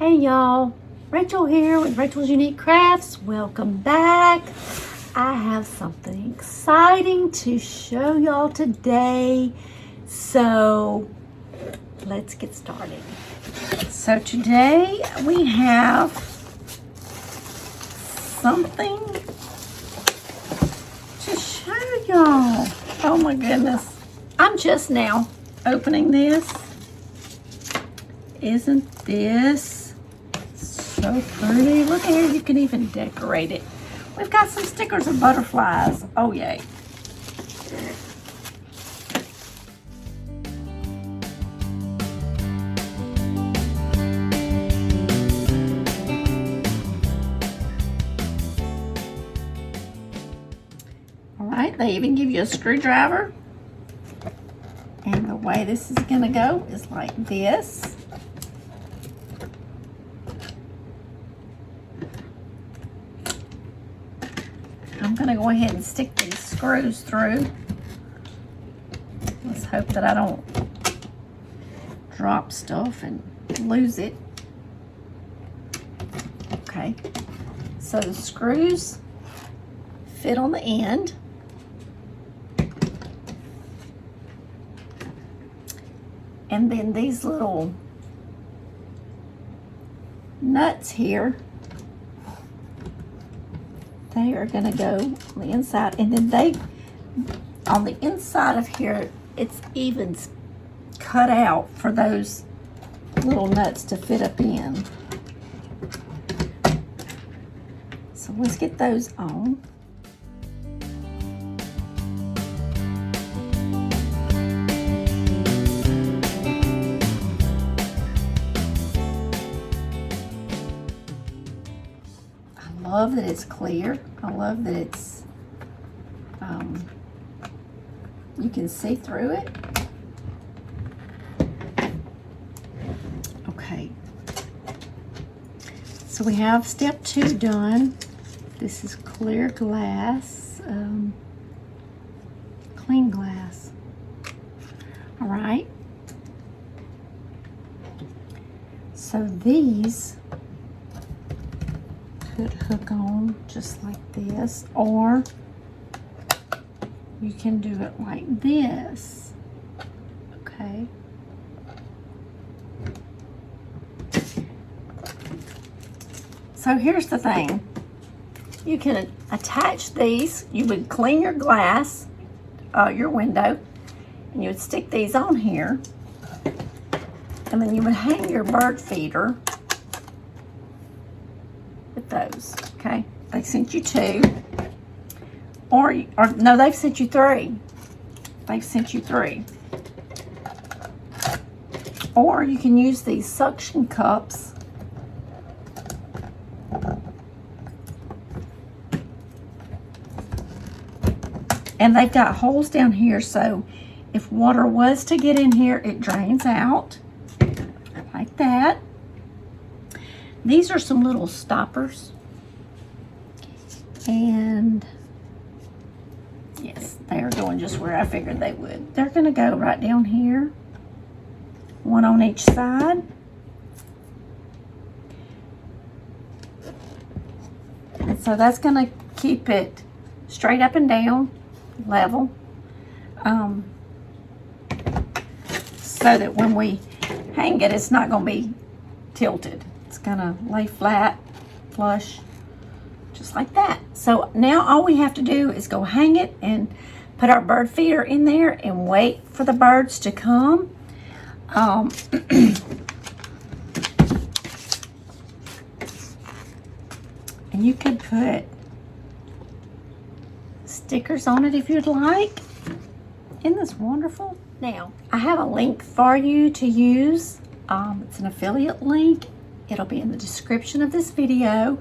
Hey y'all, Rachel here with Rachel's Unique Crafts. Welcome back. I have something exciting to show y'all today. So let's get started. So today we have something to show y'all. Oh my goodness. I'm just now opening this. Isn't this so pretty? Look here, you can even decorate it. We've got some stickers of butterflies. Oh yay. All right, they even give you a screwdriver. And the way this is gonna go is like this. I'm gonna go ahead and stick these screws through. Let's hope that I don't drop stuff and lose it. Okay, so the screws fit on the end. And then these little nuts here, they are gonna go on the inside, and then on the inside of here, it's even cut out for those little nuts to fit up in. So let's get those on. I love that it's clear. I love that it's, you can see through it. Okay. So we have step 2 done. This is clear glass, clean glass. All right. So these could hook on just like this, or you can do it like this. Okay. So here's the thing. You can attach these. You would clean your glass, your window, and you would stick these on here, and then you would hang your bird feeder with those. Okay, they sent you 2, or no, they've sent you 3. They've sent you 3. Or you can use these suction cups and they've got holes down here, so if water was to get in here, it drains out like that. These are some little stoppers, and yes, they are going just where I figured they would. They're going to go right down here, one on each side. And so that's going to keep it straight up and down, level, so that when we hang it, it's not going to be tilted. It's gonna lay flat, flush, just like that. So now all we have to do is go hang it and put our bird feeder in there and wait for the birds to come. And you could put stickers on it if you'd like. Isn't this wonderful? Now, I have a link for you to use. It's an affiliate link. It'll be in the description of this video,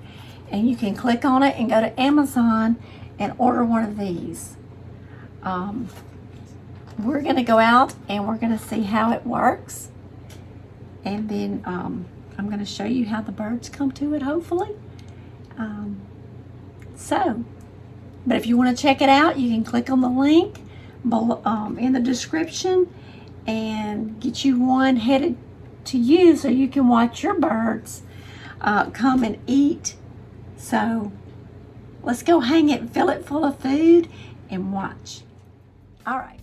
and you can click on it and go to Amazon and order one of these. We're going to go out and we're going to see how it works, and then I'm going to show you how the birds come to it, hopefully. But if you want to check it out, you can click on the link below, in the description, and get you one headed to you so you can watch your birds come and eat. So let's go hang it, fill it full of food, and watch. All right.